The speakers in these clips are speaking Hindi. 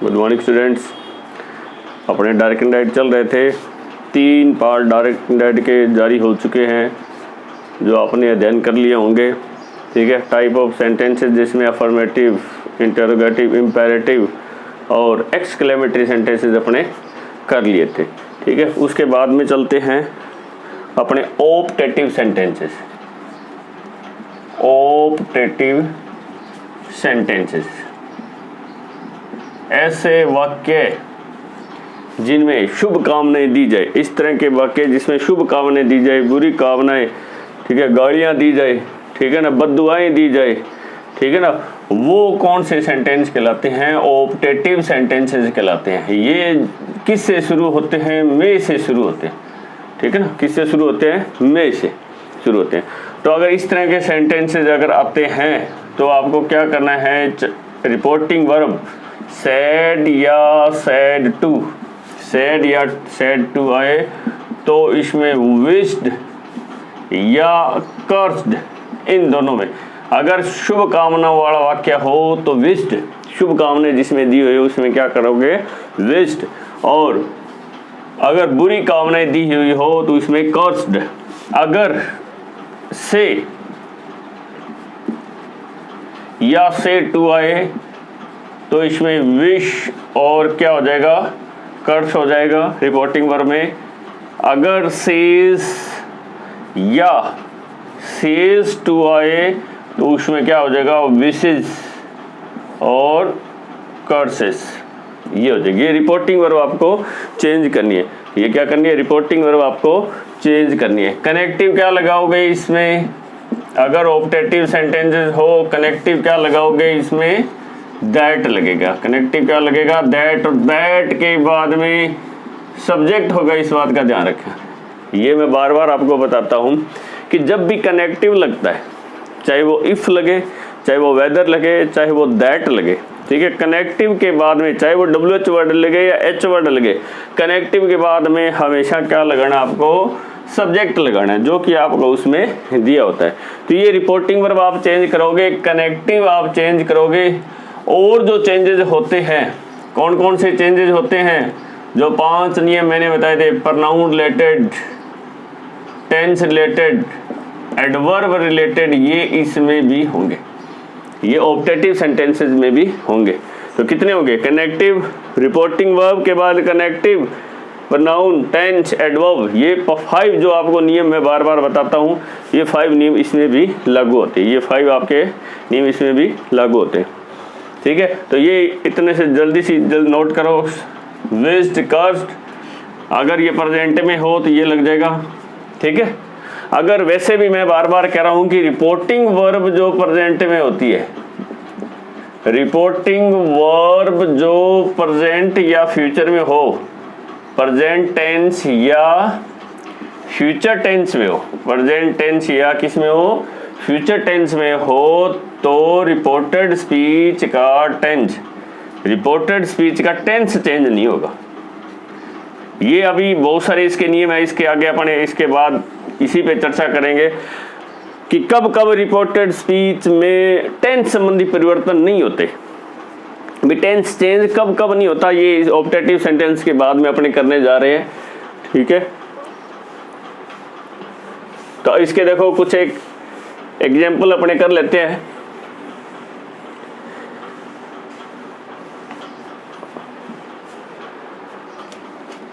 Good morning students. अपने डायरेक्ट एंड डायरेक्ट चल रहे थे, 3 पार्ट डायरेक्ट एंड डायरेक्ट के जारी हो चुके हैं जो आपने अध्ययन कर लिए होंगे। ठीक है, टाइप ऑफ सेंटेंसेस जिसमें अफर्मेटिव, इंटरोगेटिव, इम्पेरेटिव और एक्सक्लेमेटरी सेंटेंसेस अपने कर लिए थे। ठीक है, उसके बाद में चलते हैं अपने ऑप्टेटिव सेंटेंसेस। ऑप्टेटिव सेंटेंसेस ऐसे वाक्य जिनमें शुभ कामनाएं दी जाए, इस तरह के वाक्य जिसमें शुभ कामनाएं दी जाए, बुरी कामनाएं, ठीक है, गालियां दी जाए, ठीक है ना, बद्दुआएं दी जाए, ठीक है ना, वो कौन से सेंटेंस कहलाते हैं? ऑप्टेटिव सेंटेंसेस कहलाते हैं। ये किस से शुरू होते हैं? में से शुरू होते हैं। ठीक है ना, किससे शुरू होते हैं? में से शुरू होते हैं। तो अगर इस तरह के सेंटेंसेस अगर आते हैं तो आपको क्या करना है? रिपोर्टिंग वर्ब सैड या सैड टू, सैड या सैड टू आए तो इसमें विश्ड या कर्स्ड, इन दोनों में अगर शुभ कामना वाला वाक्य हो तो विश्ड, शुभ कामना जिसमें दी हुई उसमें क्या करोगे? विश्ड। और अगर बुरी कामनाएं दी हुई हो तो इसमें कर्स्ड। अगर से या से टू आए तो इसमें विश और क्या हो जाएगा? कर्स हो जाएगा रिपोर्टिंग वर्ब में। अगर सेज या सेज टू आए तो उसमें क्या हो जाएगा? विशेज और कर्सेस, ये हो जाएगी। ये रिपोर्टिंग वर्ब आपको चेंज करनी है। ये क्या करनी है? रिपोर्टिंग वर्ब आपको चेंज करनी है। कनेक्टिव क्या लगाओगे इसमें? अगर ऑप्टेटिव सेंटेंसेस हो, कनेक्टिव क्या लगाओगे इसमें? दैट लगेगा। कनेक्टिव क्या लगेगा? दैट। और दैट के बाद में सब्जेक्ट होगा, इस बात का ध्यान रखें। ये मैं बार बार आपको बताता हूँ कि जब भी कनेक्टिव लगता है, चाहे वो इफ लगे, चाहे वो वेदर लगे, चाहे वो दैट लगे, ठीक है, कनेक्टिव के बाद में चाहे वो WH वर्ड लगे या H वर्ड लगे, कनेक्टिव के बाद में हमेशा क्या लगाना? आपको सब्जेक्ट लगाना है, जो कि आपको उसमें दिया होता है। तो ये रिपोर्टिंग वर्ब आप चेंज करोगे, कनेक्टिव आप चेंज करोगे। और जो चेंजेस होते हैं, कौन कौन से चेंजेस होते हैं? जो 5 नियम मैंने बताए थे, pronoun related, tense related, adverb related, ये इसमें भी होंगे, ये ऑप्टेटिव सेंटेंसेस में भी होंगे। तो कितने होंगे? कनेक्टिव, रिपोर्टिंग वर्ब के बाद कनेक्टिव, प्रोनाउन, टेंस, एडवर्ब, ये 5 जो आपको नियम मैं बार बार बताता हूँ, ये 5 नियम इसमें भी लागू होते हैं। ये 5 आपके नियम इसमें भी लागू होते हैं। ठीक है, तो ये इतने से जल्द नोट करो। विश्ड, कर्स्ड, अगर ये प्रेजेंट में हो तो ये लग जाएगा। ठीक है, अगर वैसे भी मैं बार बार कह रहा हूँ कि रिपोर्टिंग वर्ब जो प्रेजेंट में होती है, रिपोर्टिंग वर्ब जो प्रेजेंट या फ्यूचर में हो, प्रेजेंट टेंस या फ्यूचर टेंस में हो, प्रेजेंट टेंस या किस में हो? फ्यूचर टेंस में हो, तो रिपोर्टेड स्पीच का टेंस, रिपोर्टेड स्पीच का टेंस चेंज नहीं होगा। ये अभी बहुत सारे इसके नियम है, इसके आगे अपने इसके बाद इसी पे चर्चा करेंगे कि कब कब रिपोर्टेड स्पीच में टेंस संबंधी परिवर्तन नहीं होते, भी टेंस चेंज कब कब नहीं होता। ये ऑप्टेटिव सेंटेंस के बाद में अपने करने जा रहे हैं। ठीक है, तो इसके देखो कुछ एक एग्जाम्पल अपने कर लेते हैं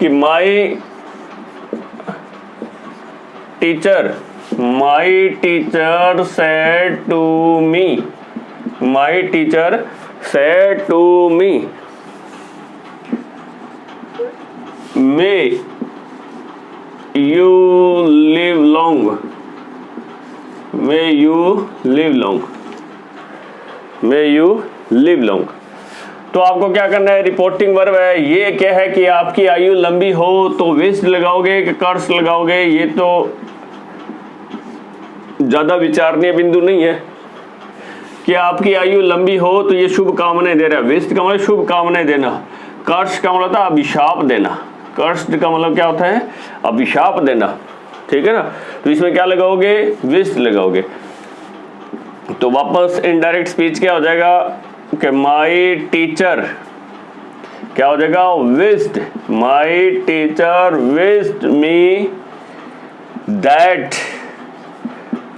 कि my teacher said to me, my teacher said to me, may you live long, may you live long, may you live long. तो आपको क्या करना है? रिपोर्टिंग वर्ब है, ये क्या है कि आपकी आयु लंबी हो तो विश्ड लगाओगे कि कर्स लगाओगे? ये तो ज्यादा विचारणीय बिंदु नहीं है कि आपकी आयु लंबी हो तो ये शुभ कामनाएं दे रहा है। विश्ड का मतलब शुभ कामनाएं देना, कर्स का मतलब था अभिशाप देना, कर्स्ड का मतलब क्या होता है? अभिशाप देना। ठीक है ना, तो इसमें क्या लगाओगे? विश्ड लगाओगे। तो वापस इनडायरेक्ट स्पीच क्या हो जाएगा कि माई टीचर क्या हो जाएगा, wished, my teacher wished me that,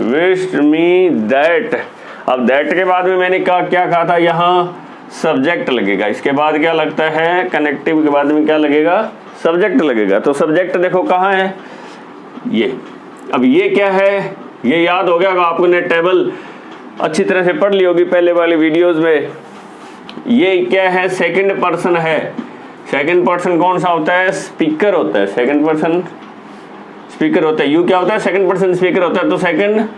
wished me that. अब दैट के बाद में मैंने क्या कहा था, यहाँ सब्जेक्ट लगेगा। इसके बाद क्या लगता है, कनेक्टिव के बाद में क्या लगेगा, सब्जेक्ट लगेगा। तो सब्जेक्ट देखो कहाँ है, ये। अब ये क्या है, ये याद हो गया होगा आपने, टेबल अच्छी तरह से पढ़ ली होगी पहले वाले वीडियोस में। ये क्या है, सेकंड पर्सन है। सेकंड पर्सन कौन सा होता है, स्पीकर होता है। सेकंड पर्सन स्पीकर होता है। यू क्या होता है, सेकंड पर्सन स्पीकर होता है। तो सेकंड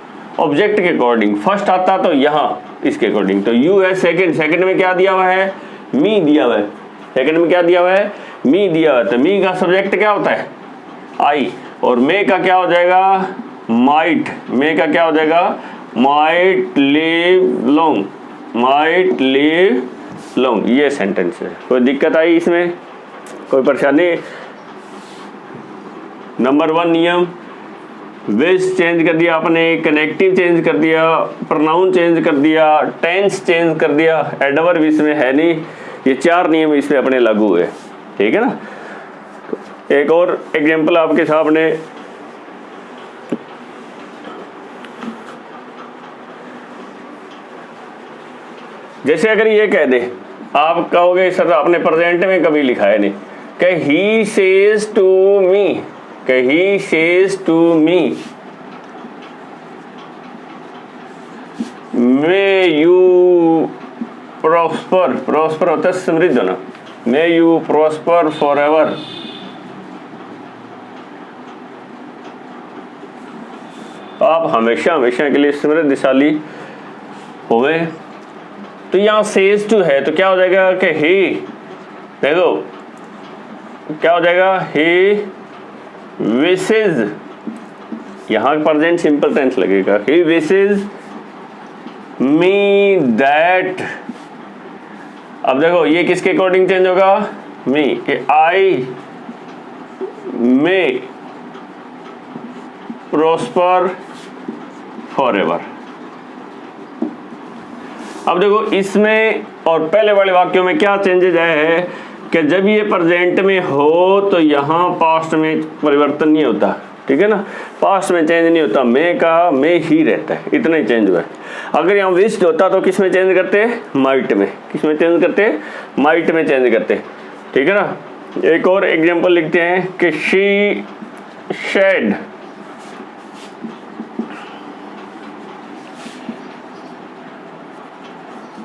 ऑब्जेक्ट के अकॉर्डिंग, फर्स्ट आता तो यहाँ इसके अकॉर्डिंग, तो यू है सेकंड। सेकंड में क्या दिया हुआ है, मी दिया हुआ है। सेकंड में क्या दिया हुआ है, मी दिया हुआ है। तो मी का सब्जेक्ट क्या होता है, आई, और मे का क्या हो जाएगा, माइट। मे का क्या हो जाएगा, might live long, might live long. ये सेंटेंस है। कोई दिक्कत आई इसमें, कोई परेशानी? नंबर 1 नियम, विश चेंज कर दिया आपने, कनेक्टिव चेंज कर दिया, प्रोनाउन चेंज कर दिया, टेंस चेंज कर दिया, एडवर्ब इसमें है नहीं। ये 4 नियम इसमें अपने लागू हुए, ठीक है ना। एक और एग्जांपल आपके सामने, जैसे अगर ये कह दे, आप कहोगे सर आपने प्रेजेंट में कभी लिखा है नहीं, कि ही सेज टू मी, कि he says to me may you prosper, prosper होता है समृद्ध होना, may you prosper forever. आप हमेशा हमेशा के लिए समृद्धशाली होवे। तो यहाँ सेज टू है, तो क्या हो जाएगा कि ही, देखो क्या हो जाएगा, ही विशेज, यहाँ प्रेजेंट सिंपल टेंस लगेगा, ही विशेज मी दैट। अब देखो ये किसके अकॉर्डिंग चेंज होगा, मी, कि आई मे प्रॉस्पर फॉर एवर। अब देखो इसमें और पहले वाले वाक्यों में क्या चेंजेज आए हैं, कि जब ये प्रेजेंट में हो तो यहाँ पास्ट में परिवर्तन नहीं होता, ठीक है ना, पास्ट में चेंज नहीं होता, मैं का मैं ही रहता है, इतना ही चेंज हुआ है। अगर यहाँ विश्ड होता तो किस में चेंज करते, माइट में। किस में चेंज करते, माइट में चेंज करते, ठीक है ना। एक और एग्जांपल लिखते हैं कि शी शेड,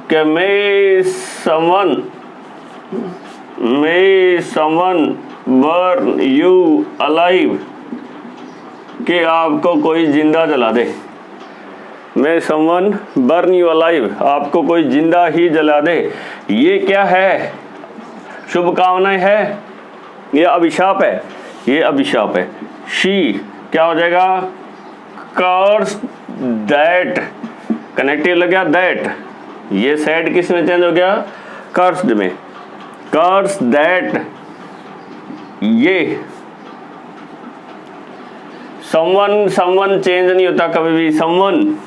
कि may someone burn you alive, कि आपको कोई जिंदा जला दे। may someone burn you alive, आपको कोई जिंदा ही जला दे। ये क्या है, शुभकामनाएं है, ये अभिशाप है, ये अभिशाप है। शी क्या हो जाएगा, कर्स दैट, कनेक्टिव लग गया दैट। ये सैड किस में चेंज हो गया, कर्स्ड में, कर्स दैट। ये समवन चेंज नहीं होता कभी भी, समवन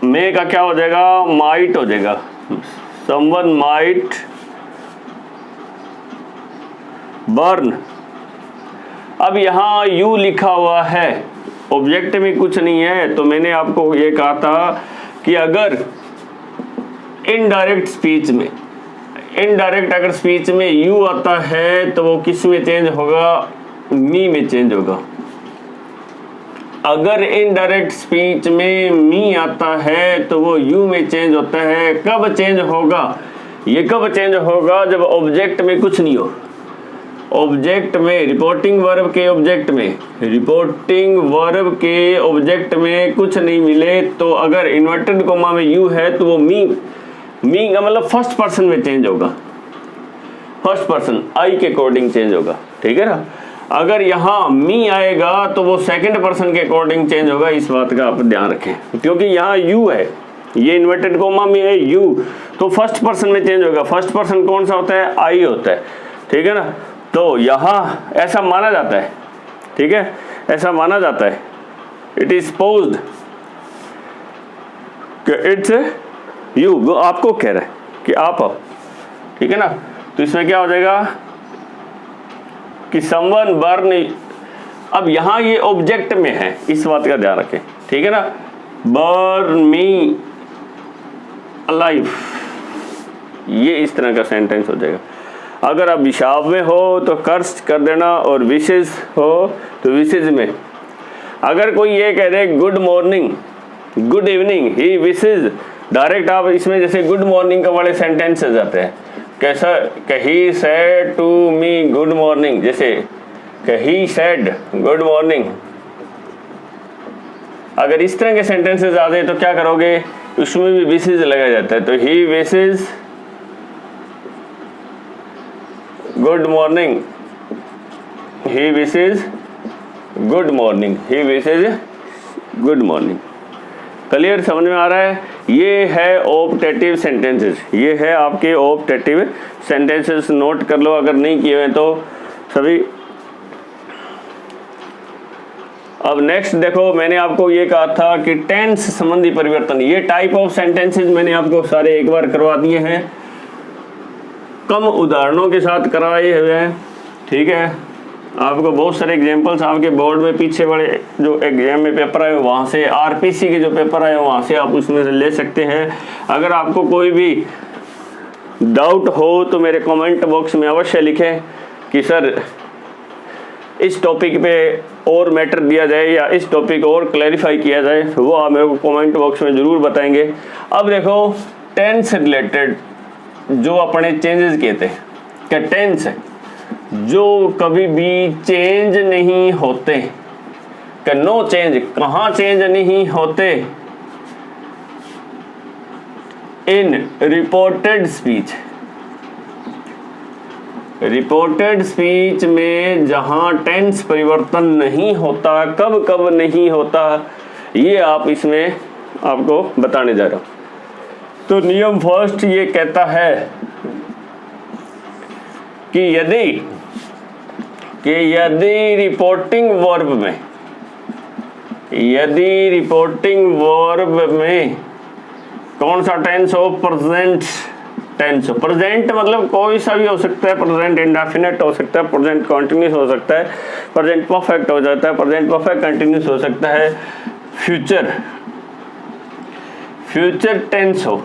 में का क्या हो जाएगा, माइट हो जाएगा, समवन माइट बर्न। अब यहाँ यू लिखा हुआ है, ऑब्जेक्ट में कुछ नहीं है, तो मैंने आपको ये कहा था कि अगर इनडायरेक्ट स्पीच में, इनडायरेक्ट अगर स्पीच में यू आता है तो वो किस में चेंज होगा, मी में चेंज होगा। अगर इनडायरेक्ट स्पीच में मी आता है तो वो यू में चेंज होता है। कब चेंज होगा, ये कब चेंज होगा, जब ऑब्जेक्ट में कुछ नहीं हो। ऑब्जेक्ट में, रिपोर्टिंग वर्ब के ऑब्जेक्ट में, रिपोर्टिंग वर्ब के ऑब्जेक्ट में कुछ नहीं मिले, तो अगर इन्वर्टेड कोमा में यू है तो वो मी का मतलब फर्स्ट पर्सन में चेंज होगा, फर्स्ट पर्सन आई के अकॉर्डिंग चेंज होगा, ठीक है ना। अगर यहाँ मी आएगा तो वो सेकंड पर्सन के अकॉर्डिंग चेंज होगा। इस बात का आप ध्यान रखें, क्योंकि यहाँ यू है, ये इन्वर्टेड कोमा में है यू, तो फर्स्ट पर्सन में चेंज होगा। फर्स्ट पर्सन कौन सा होता है, आई होता है, ठीक है ना। तो यहाँ ऐसा माना जाता है, ठीक है, ऐसा माना जाता है, इट इज सपोज्ड कि इट्स यू, वो आपको कह रहा है कि आप हो, ठीक है ना। तो इसमें क्या हो जाएगा कि समवन बर्न। अब यहां ये ऑब्जेक्ट में है, इस बात का ध्यान रखें, ठीक है ना। बर्न मी अलाइव, ये इस तरह का सेंटेंस हो जाएगा। अगर आप विशाब में हो तो कर्स कर देना, और विशेष हो तो विशेष में। अगर कोई ये कह दे good morning, good evening, he wishes, direct आप इसमें जैसे गुड मॉर्निंग का वाले सेंटेंस आ जाते हैं। कैसा, he said to me good morning, जैसे ही सेड गुड मॉर्निंग। अगर इस तरह के सेंटेंसेस आते हैं तो क्या करोगे, उसमें भी विशेज लगा जाता है। तो ही विशेज गुड मॉर्निंग, ही विशेज गुड मॉर्निंग, ही विशेज गुड मॉर्निंग। क्लियर, समझ में आ रहा है। ये है ऑप्टेटिव सेंटेंसेस, ये है आपके ऑप्टेटिव सेंटेंसेस। नोट कर लो अगर नहीं किए हुए तो सभी। अब नेक्स्ट देखो, मैंने आपको ये कहा था कि टेंस संबंधी परिवर्तन, ये टाइप ऑफ सेंटेंसेस मैंने आपको सारे एक बार करवा दिए हैं, कम उदाहरणों के साथ करवाए हुए हैं, ठीक है। आपको बहुत सारे एग्जांपल्स आपके बोर्ड में पीछे वाले जो एग्जाम में पेपर आए वहाँ से, आरपीसी के जो पेपर आए वहाँ से आप उसमें से ले सकते हैं। अगर आपको कोई भी डाउट हो तो मेरे कमेंट बॉक्स में अवश्य लिखें कि सर इस टॉपिक पे और मैटर दिया जाए या इस टॉपिक और क्लैरिफाई किया जाए, वो आप मेरे को कमेंट बॉक्स में ज़रूर बताएंगे। अब देखो टेंस से रिलेटेड जो अपने चेंजेस किए थे, क्या टेंस जो कभी भी चेंज नहीं होते, क्या नो चेंज, कहाँ चेंज नहीं होते, इन रिपोर्टेड स्पीच। रिपोर्टेड स्पीच में जहां टेंस परिवर्तन नहीं होता, कब कब नहीं होता, ये आप इसमें आपको बताने जा रहा हूं। तो नियम फर्स्ट ये कहता है कि यदि रिपोर्टिंग वर्ब में कौन सा टेंस हो, प्रेजेंट टेंस हो। प्रेजेंट मतलब कोई सा भी हो सकता है, प्रेजेंट इंडेफिनिट हो सकता है, प्रेजेंट कंटिन्यूस हो सकता है, प्रेजेंट परफेक्ट हो जाता है, प्रेजेंट परफेक्ट कंटिन्यूस हो सकता है, फ्यूचर टेंस हो।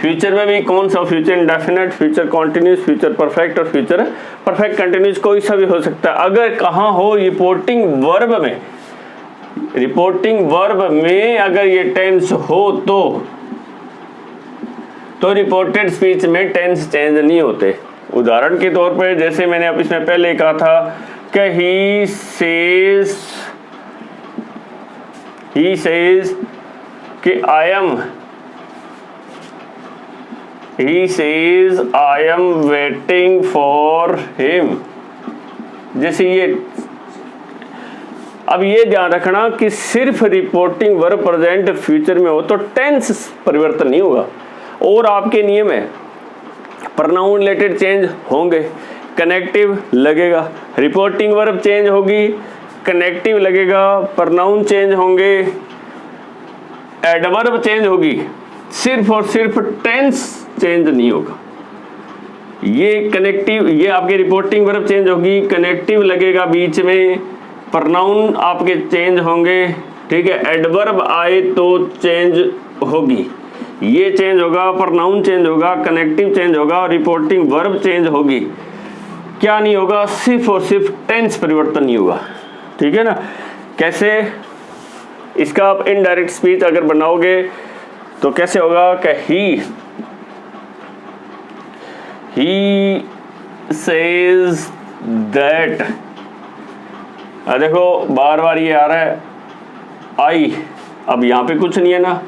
फ्यूचर में भी कौन सा, future indefinite, future continuous, future perfect और फ्यूचर परफेक्ट कंटिन्यूस, कोई सा भी हो सकता है। अगर कहाँ हो, रिपोर्टिंग वर्ब में अगर ये टेंस हो तो रिपोर्टेड स्पीच में टेंस चेंज नहीं होते। उदाहरण के तौर पे जैसे मैंने अब इसमें पहले कहा था कि ही सेज कि I am waiting for him. जैसे ये, अब ये ध्यान रखना कि सिर्फ रिपोर्टिंग वर्ब प्रेजेंट फ्यूचर में हो तो टेंस परिवर्तन नहीं होगा। और आपके नियम है, प्रोनाउन रिलेटेड चेंज होंगे, कनेक्टिव लगेगा, रिपोर्टिंग वर्ब चेंज होगी, कनेक्टिव लगेगा, प्रोनाउन चेंज होंगे, एडवर्ब चेंज होगी, सिर्फ और सिर्फ टेंस चेंज नहीं होगा। ये कनेक्टिव, ये आपके रिपोर्टिंग वर्ब चेंज होगी, कनेक्टिव लगेगा बीच में, प्रोनाउन आपके चेंज होंगे, ठीक है। एडवर्ब आए तो चेंज होगी, ये चेंज होगा, प्रोनाउन चेंज होगा, कनेक्टिव चेंज होगा और रिपोर्टिंग वर्ब चेंज होगी। क्या नहीं होगा, सिर्फ और सिर्फ टेंस परिवर्तन नहीं होगा, ठीक है ना। कैसे, इसका आप इनडायरेक्ट स्पीच अगर बनाओगे तो कैसे होगा कि ही सेज दैट। देखो बार बार ये आ रहा है आई, अब यहाँ पे कुछ नहीं है ना,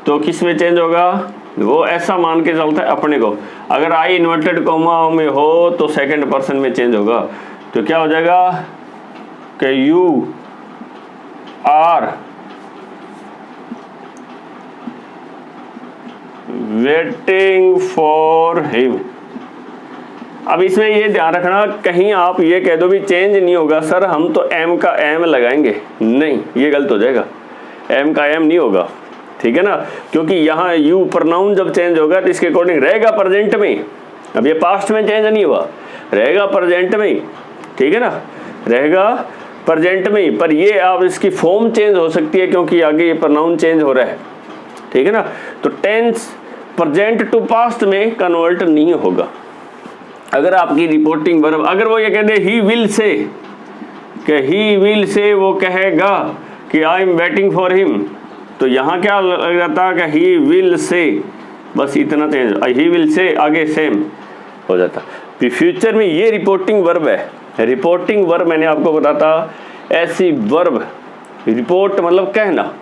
तो किस में चेंज होगा, वो ऐसा मान के चलता है अपने को। अगर आई इन्वर्टेड कॉमा में हो तो सेकंड पर्सन में चेंज होगा, तो क्या हो जाएगा कि you are waiting for him. अब इसमें ये ध्यान रखना, कहीं आप ये कह दो भी चेंज नहीं होगा सर, हम तो एम का एम लगाएंगे, नहीं, ये गलत हो जाएगा, एम का एम नहीं होगा, ठीक है ना। क्योंकि यहाँ यू प्रोनाउन जब चेंज होगा तो इसके अकॉर्डिंग रहेगा प्रेजेंट में, अब ये पास्ट में चेंज नहीं हुआ, रहेगा प्रेजेंट में ही, ठीक है ना, रहेगा प्रेजेंट में ही, पर ये आप इसकी फॉर्म चेंज हो सकती है क्योंकि आगे ये प्रोनाउन चेंज हो रहा है, ठीक है ना। तो टेंस प्रेजेंट टू पास्ट में कन्वर्ट नहीं होगा। अगर आपकी रिपोर्टिंग वर्ब, अगर वो ये कह दे ही विल से, कि ही विल से वो कहेगा कि I am waiting for him, तो यहाँ क्या लग जाता कि ही विल से, बस इतना चेंज, ही विल से आगे सेम हो जाता। फ्यूचर में ये रिपोर्टिंग वर्ब है। रिपोर्टिंग वर्ब मैंने आपको बताता ऐसी वर्ब, रिपोर्ट मतलब कहना,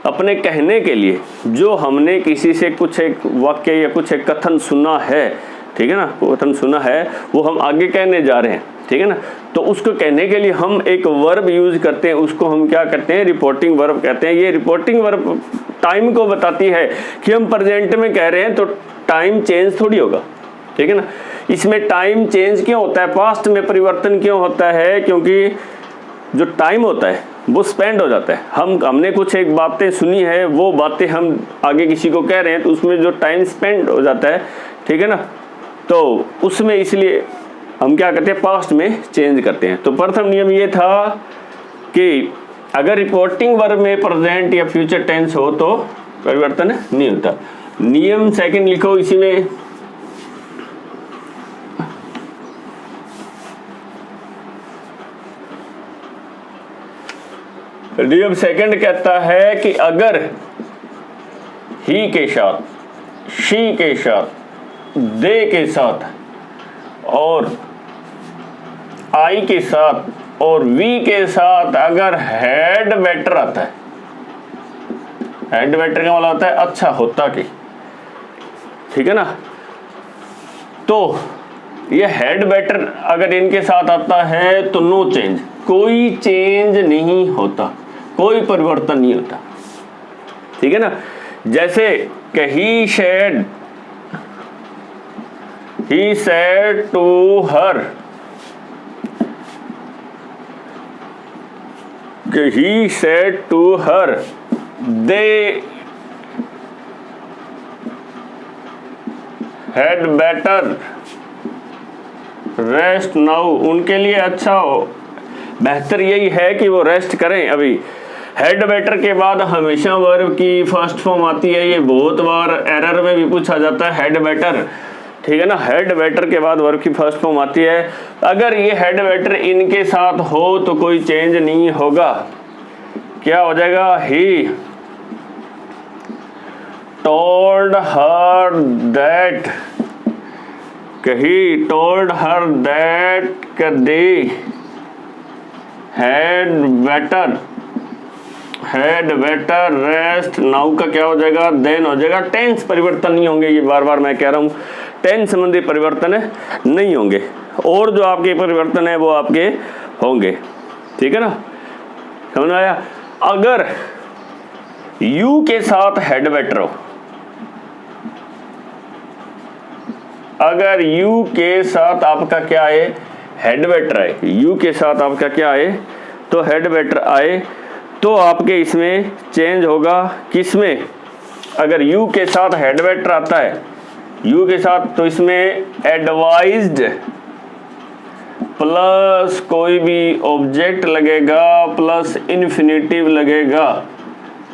अपने कहने के लिए जो हमने किसी से कुछ एक वाक्य या कुछ एक कथन सुना है, ठीक है ना, कथन सुना है वो हम आगे कहने जा रहे हैं, ठीक है ना, तो उसको कहने के लिए हम एक वर्ब यूज करते हैं, उसको हम क्या करते हैं, रिपोर्टिंग वर्ब कहते हैं। ये रिपोर्टिंग वर्ब टाइम को बताती है कि हम प्रेजेंट में कह रहे हैं तो टाइम चेंज थोड़ी होगा, ठीक है ना। इसमें टाइम चेंज क्यों होता है, पास्ट में परिवर्तन क्यों होता है, क्योंकि जो टाइम होता है वो स्पेंड हो जाता है। हमने कुछ एक बातें सुनी है, वो बातें हम आगे किसी को कह रहे हैं, तो उसमें जो टाइम स्पेंड हो जाता है, ठीक है ना, तो उसमें इसलिए हम क्या करते हैं, पास्ट में चेंज करते हैं। तो प्रथम नियम ये था कि अगर रिपोर्टिंग वर्ब में प्रेजेंट या फ्यूचर टेंस हो तो परिवर्तन नहीं होता। नियम सेकंड लिखो इसी में, नियम सेकंड कहता है कि अगर ही के साथ, शी के साथ, दे के साथ और आई के साथ और वी के साथ अगर हैड बेटर आता है, हैड बेटर का मतलब होता है अच्छा होता कि, ठीक है ना, तो ये हैड बेटर अगर इनके साथ आता है तो नो चेंज, कोई चेंज नहीं होता, कोई परिवर्तन नहीं होता, ठीक है ना। जैसे कि ही said to her, कि he said to her they had better rest now, उनके लिए अच्छा हो, बेहतर यही है कि वो रेस्ट करें। अभी हेड बेटर के बाद हमेशा वर्ब की फर्स्ट फॉर्म आती है, ये बहुत बार एरर में भी पूछा जाता है हेड बेटर, ठीक है ना, हेड बेटर के बाद वर्ब की फर्स्ट फॉर्म आती है। अगर ये हेड बेटर इनके साथ हो तो कोई चेंज नहीं होगा, क्या हो जाएगा, ही told her that, he told her that they had better rest, now का क्या हो जाएगा, देन हो जाएगा। टेंस परिवर्तन नहीं होंगे, ये बार बार मैं कह रहा हूँ, टेंस संबंधी परिवर्तन नहीं होंगे, और जो आपके परिवर्तन है वो आपके होंगे, ठीक है ना, समझ में आया। अगर यू के साथ हेड बेटर हो, अगर यू के साथ आपका क्या है, हेड बेटर आए, यू के साथ आपका क्या आए, तो हेड बेटर आए, तो आपके इसमें चेंज होगा, किसमें, अगर यू के साथ हेड बेटर आता है, यू के साथ, तो इसमें एडवाइज्ड प्लस कोई भी ऑब्जेक्ट लगेगा प्लस इन्फिनेटिव लगेगा।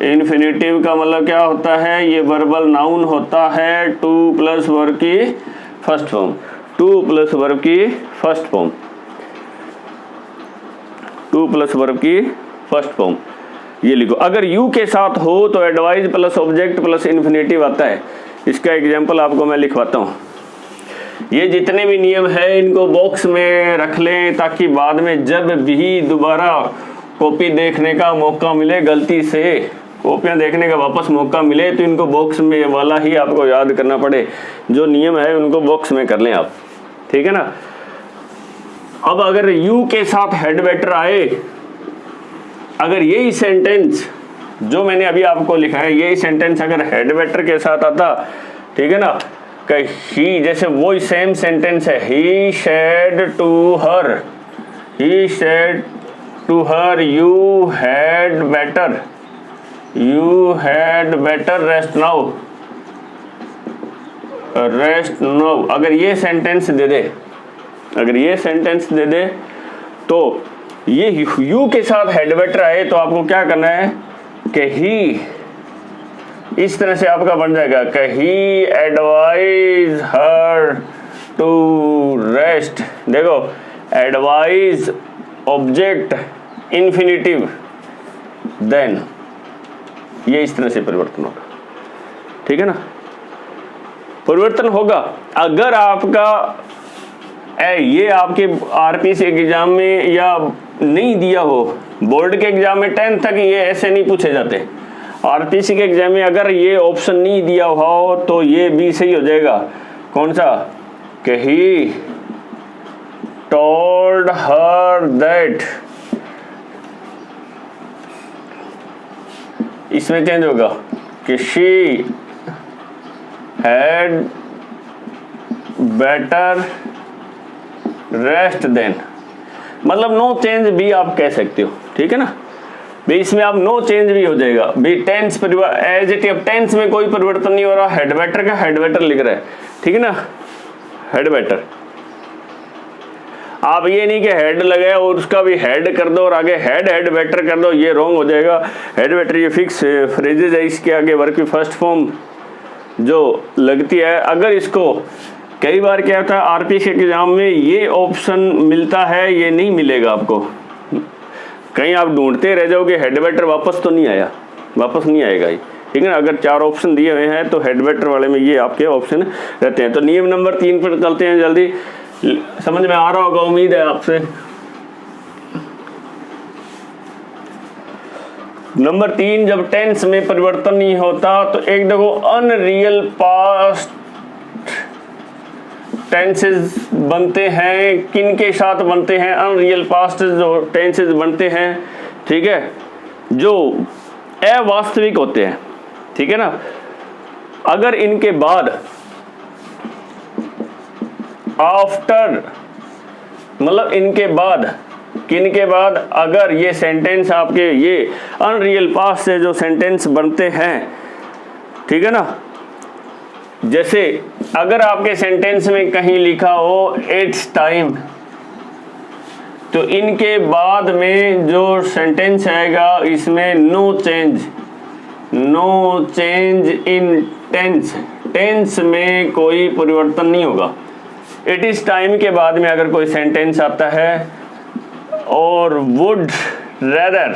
इन्फिनेटिव का मतलब क्या होता है, ये वर्बल नाउन होता है, टू प्लस वर्ब की first form, to plus verb की first form, to plus verb की फर्स्ट फॉर्म, ये लिखो। अगर यू के साथ हो तो advise plus object plus infinitive आता है। इसका एग्जांपल आपको मैं लिखवाता हूँ। ये जितने भी नियम है इनको बॉक्स में रख लें, ताकि बाद में जब भी दोबारा कॉपी देखने का मौका मिले, गलती से कॉपियाँ देखने का वापस मौका मिले, तो इनको बॉक्स में वाला ही आपको याद करना पड़े। जो नियम है उनको बॉक्स में कर लें आप, ठीक है ना। अब अगर यू के साथ हेड बेटर आए, अगर यही सेंटेंस जो मैंने अभी आपको लिखा है, यही सेंटेंस अगर हेड बेटर के साथ आता, ठीक है ना, कि ही, जैसे वो सेम सेंटेंस है, he said to her, he said to her you had better rest now, rest now, अगर ये सेंटेंस दे दे, अगर ये सेंटेंस दे दे तो ये यू के साथ हेडवेटर आए तो आपको क्या करना है कि ही, इस तरह से आपका बन जाएगा कि ही एडवाइज हर टू रेस्ट। देखो एडवाइज ऑब्जेक्ट इंफिनिटिव देन, ये इस तरह से परिवर्तन होगा, ठीक है ना। परिवर्तन होगा अगर आपका ये आपके आरपीसी एग्जाम में या नहीं दिया हो, बोर्ड के एग्जाम में 10th तक ये ऐसे नहीं पूछे जाते, आरपीसी के एग्जाम में अगर ये ऑप्शन नहीं दिया हो तो ये भी सही हो जाएगा। कौन सा, कि ही टोल्ड हर दैट, इसमें चेंज होगा कि she had better rest then, मतलब नो चेंज भी आप कह सकते हो, ठीक है ना भाई। इसमें आप नो चेंज भी हो जाएगा भाई। टेंस एज इट, अब टेंस में कोई परिवर्तन नहीं हो रहा, हेडवेटर का हेडवेटर लिख रहा है, ठीक है ना, हेडवेटर। आप ये नहीं कि हेड लगाए और उसका भी हेड कर दो और आगे हेडवेटर कर दो, ये रॉन्ग हो जाएगा। हेडवेटर ये फिक्स फ्रेजेज है, इसके आगे वर्ब की फर्स्ट फॉर्म जो लगती है। अगर इसको कई बार क्या होता है आरपीसी एग्जाम में ये ऑप्शन मिलता है, ये नहीं मिलेगा आपको, कहीं आप ढूंढते रह जाओगे, हेडवेटर वापस तो नहीं आया, वापस नहीं आएगा ये, ठीक है ना। अगर 4 ऑप्शन दिए हुए हैं तो हेडवेटर वाले में ये आपके ऑप्शन रहते हैं। तो नियम नंबर 3 पर चलते हैं, जल्दी समझ में आ रहा होगा, उम्मीद है आपसे। नंबर 3, जब टेंस में परिवर्तन नहीं होता तो एक देखो अनरियल पास्ट टेंसेस बनते हैं, किन के साथ बनते हैं, अनरियल पास्ट जो टेंसेस बनते हैं, ठीक है, जो अवास्तविक होते हैं, ठीक है ना। अगर इनके बाद आफ्टर, मतलब इनके बाद, किन के बाद, अगर ये सेंटेंस आपके ये अनरियल पास्ट से जो सेंटेंस बनते हैं, ठीक है ना, जैसे अगर आपके सेंटेंस में कहीं लिखा हो इट्स टाइम, तो इनके बाद में जो सेंटेंस आएगा इसमें no change in tense, tense में कोई परिवर्तन नहीं होगा। इट इज टाइम के बाद में अगर कोई सेंटेंस आता है और वुड रेदर,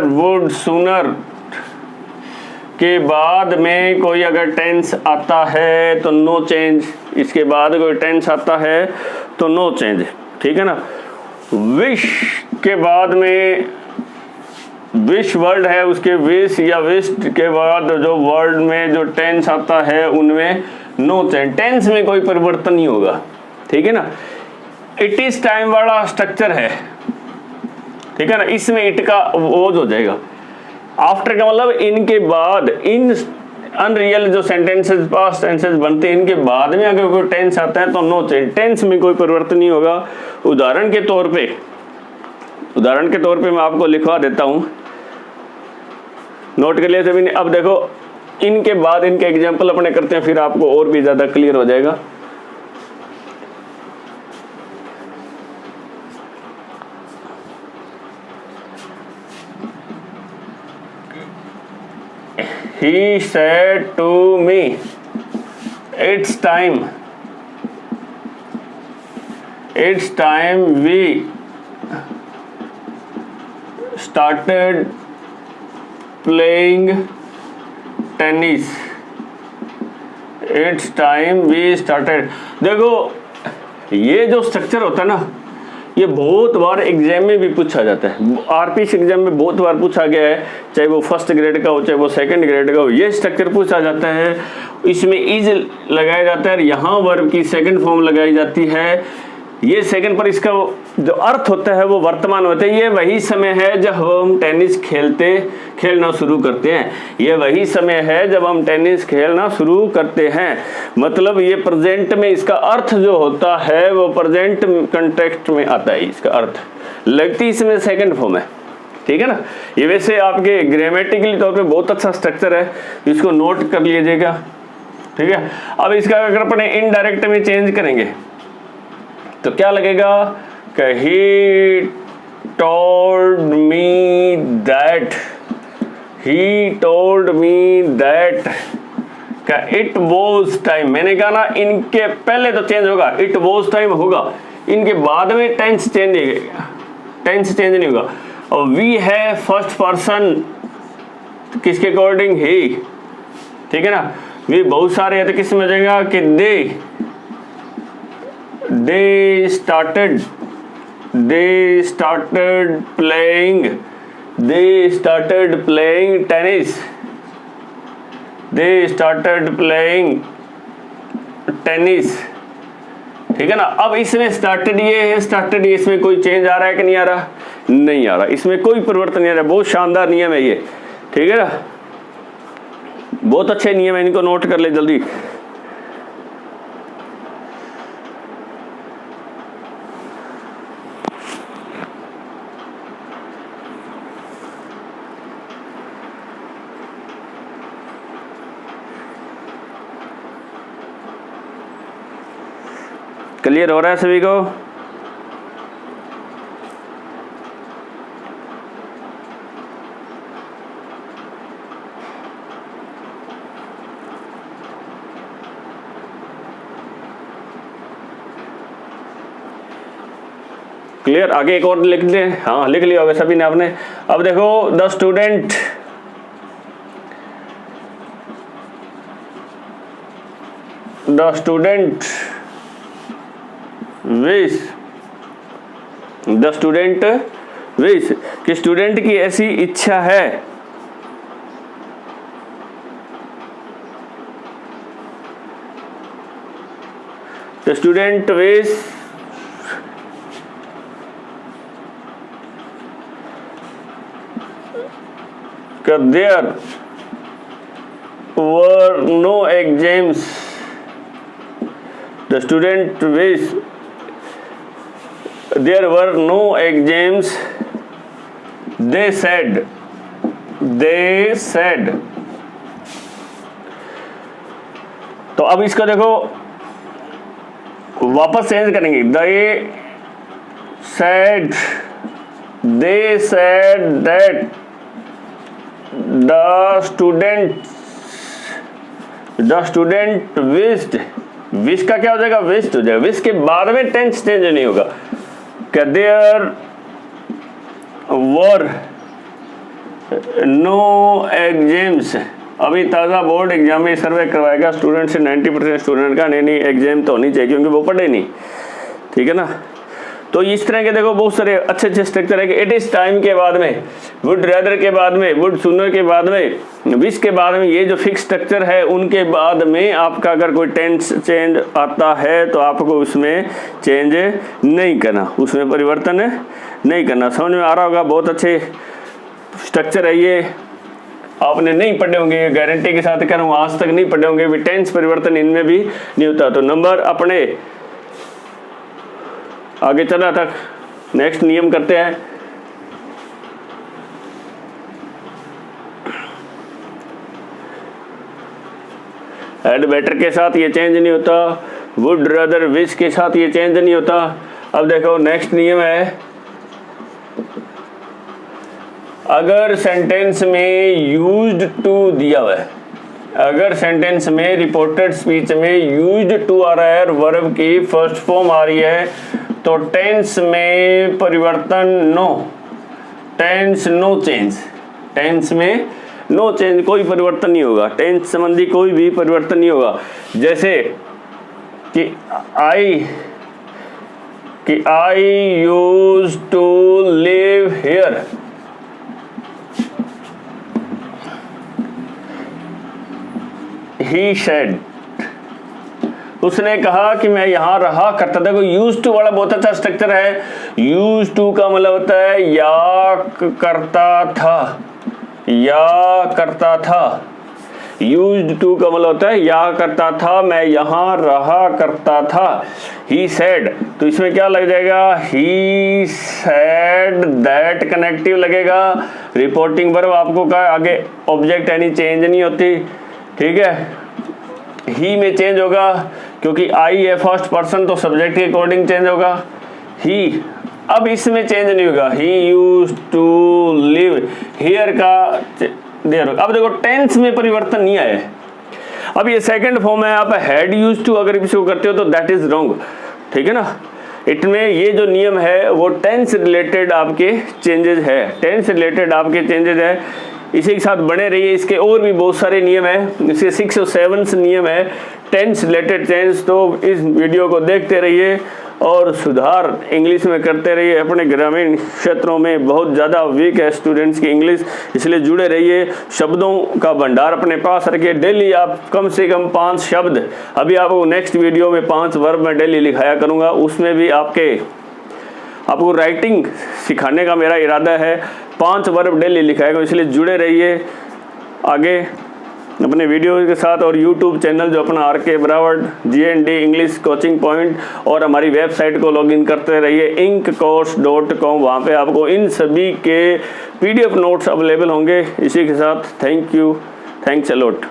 वुड सूनर के बाद में कोई अगर टेंस आता है तो नो चेंज, इसके बाद कोई टेंस आता है तो नो चेंज, ठीक है ना। विश के बाद में, विश वर्ड है, उसके विश या विश्ड के बाद जो वर्ड में जो टेंस आता है उनमें नो चेंज, टेंस में कोई परिवर्तन नहीं होगा, ठीक है ना। इट इज टाइम वाला स्ट्रक्चर है, ठीक है ना, इसमें इट का ओज हो जाएगा। आफ्टर का मतलब इनके बाद, इन अनरियल जो सेंटेंसेस पास्ट टेंसेस बनते हैं, इनके बाद में अगर कोई टेंस आता है तो नो चेंज, टेंस में कोई परिवर्तन नहीं होगा। उदाहरण के तौर पे मैं आपको लिखवा देता हूं, नोट कर लिया सभी ने। अब देखो इनके बाद इनके एग्जाम्पल अपने करते हैं, फिर आपको और भी ज्यादा क्लियर हो जाएगा। He said to me, it's time we started playing tennis. It's time we started. देखो ये जो स्ट्रक्चर होता है ना, ये बहुत बार एग्जाम में भी पूछा जाता है, आरपीसी एग्जाम में बहुत बार पूछा गया है, चाहे वो फर्स्ट ग्रेड का हो चाहे वो सेकंड ग्रेड का हो, ये स्ट्रक्चर पूछा जाता है। इसमें इज लगाया जाता है, यहाँ वर्ब की सेकंड फॉर्म लगाई जाती है, ये सेकंड पर इसका जो अर्थ होता है वो वर्तमान होता है। ये वही समय है जब हम टेनिस खेलना शुरू करते हैं, ये वही समय है जब हम टेनिस खेलना शुरू करते हैं, मतलब ये प्रेजेंट में इसका अर्थ जो होता है वो प्रेजेंट कंटेक्स्ट में आता है, इसका अर्थ लगती इसमें सेकंड फॉर्म है, ठीक है ना। ये वैसे आपके ग्रामेटिकली तौर पे बहुत अच्छा स्ट्रक्चर है, इसको नोट कर लीजिएगा, ठीक है। अब इसका अगर अपने इनडायरेक्ट में चेंज करेंगे तो क्या लगेगा कि he told me that, he told me that का इट वॉज टाइम। मैंने कहा ना इनके पहले तो चेंज होगा, इट वॉज टाइम होगा, इनके बाद में टेंस चेंज नहीं होगा। और वी है फर्स्ट पर्सन किसके अकॉर्डिंग, ही, ठीक है ना। वी बहुत सारे है तो किस में जाएगा कि they started playing tennis, they started playing tennis, ठीक है ना। अब इसमें स्टार्टेड ये है, स्टार्टेड ये, इसमें कोई चेंज आ रहा है कि नहीं आ रहा, नहीं आ रहा, इसमें कोई परिवर्तन नहीं आ रहा। बहुत शानदार नियम है ये, ठीक है ना, बहुत अच्छे नियम है, इनको नोट कर ले जल्दी। क्लियर हो रहा है सभी को? क्लियर? आगे एक और लिख दें, हाँ लिख लिया होगा सभी ने आपने। अब देखो द स्टूडेंट विश कि स्टूडेंट की ऐसी इच्छा है, the student wish there were no exams, the student wish there were no exams, they said तो अब इसका देखो वापस चेंज करेंगे, they said that the student wished, wish का क्या हो जाएगा, विश्ड हो जाएगा। विश के बाद में टेंस चेंज नहीं होगा, क्या देयर वर नो एग्जाम्स। अभी ताज़ा बोर्ड एग्जाम में सर्वे करवाएगा स्टूडेंट से 90% स्टूडेंट का, नहीं एग्जाम तो होनी चाहिए क्योंकि वो पढ़े नहीं, ठीक है ना। तो इस तरह के देखो बहुत सारे अच्छे अच्छे स्ट्रक्चर है कि इट इज टाइम के बाद में, वुड रेदर के बाद में, वुड सूनर के बाद में, विश के बाद में, ये जो फिक्स स्ट्रक्चर है उनके बाद में आपका अगर कोई टेंस चेंज आता है तो आपको उसमें चेंज नहीं करना, उसमें परिवर्तन नहीं करना। समझ में आ रहा होगा, बहुत अच्छे स्ट्रक्चर है ये, आपने नहीं पढ़े होंगे, गारंटी के साथ कह रहा हूँ, आज तक नहीं पढ़े होंगे, टेंस परिवर्तन इनमें भी नहीं होता। तो नंबर अपने आगे चला था, नेक्स्ट नियम करते हैं। हैड बेटर के साथ ये चेंज नहीं होता, वुड रदर विश के साथ ये चेंज नहीं होता। अब देखो नेक्स्ट नियम है, अगर सेंटेंस में यूज्ड टू दिया हुआ है, अगर सेंटेंस में रिपोर्टेड स्पीच में यूज्ड टू आ रहा है, वर्ब की फर्स्ट फॉर्म आ रही है, तो टेंस में परिवर्तन no, tense no change, tense में नो चेंज, कोई परिवर्तन नहीं होगा, टेंस संबंधी कोई भी परिवर्तन नहीं होगा। जैसे कि I use to live here, he said, उसने कहा कि मैं यहां रहा करता था। कोई यूज टू वाला बहुत अच्छा स्ट्रक्चर है। यूज टू का मतलब होता है या करता था, या करता था, यूज्ड टू का मतलब होता है या करता था, मैं यहाँ रहा करता था। ही सेड, तो इसमें क्या लग जाएगा, ही सेड दैट कनेक्टिव लगेगा। रिपोर्टिंग वर्ब आपको का आगे ऑब्जेक्ट यानी चेंज नहीं होती, ठीक है। ही में चेंज होगा क्योंकि आई है फर्स्ट पर्सन, तो सब्जेक्ट के अकॉर्डिंग चेंज होगा ही। अब इसमें चेंज नहीं होगा, he used to live, here का देयर। अब देखो टेंस में परिवर्तन नहीं आया है। अब ये सेकंड फॉर्म है, आप हैड यूज्ड टू अगर इसको करते हो तो दैट इज रॉन्ग, ठीक है ना। इनमें ये जो नियम है वो टेंस रिलेटेड आपके चेंजेस है, टेंस रिलेटेड आपके चेंजेस है। इसी के साथ बने रहिए, इसके और भी बहुत सारे नियम है, इसके 6 और 7 नियम है टेंस रिलेटेड चेंज। तो इस वीडियो को देखते रहिए और सुधार इंग्लिश में करते रहिए। अपने ग्रामीण क्षेत्रों में बहुत ज़्यादा वीक है स्टूडेंट्स की इंग्लिश, इसलिए जुड़े रहिए। शब्दों का भंडार अपने पास रखिए, डेली आप कम से कम 5 शब्द, अभी आपको नेक्स्ट वीडियो में 5 वर्ब में डेली लिखाया करूँगा, उसमें भी आपको राइटिंग सिखाने का मेरा इरादा है। 5 वर्ब डेली लिखाएगा, इसलिए जुड़े रहिए आगे अपने वीडियो के साथ। और यूट्यूब चैनल जो अपना RK ब्रावड GND English coaching point, और हमारी वेबसाइट को लॉगिन करते रहिए inkcourse.com, वहाँ पे आपको इन सभी के PDF नोट्स अवेलेबल होंगे। इसी के साथ thank you, thanks a lot.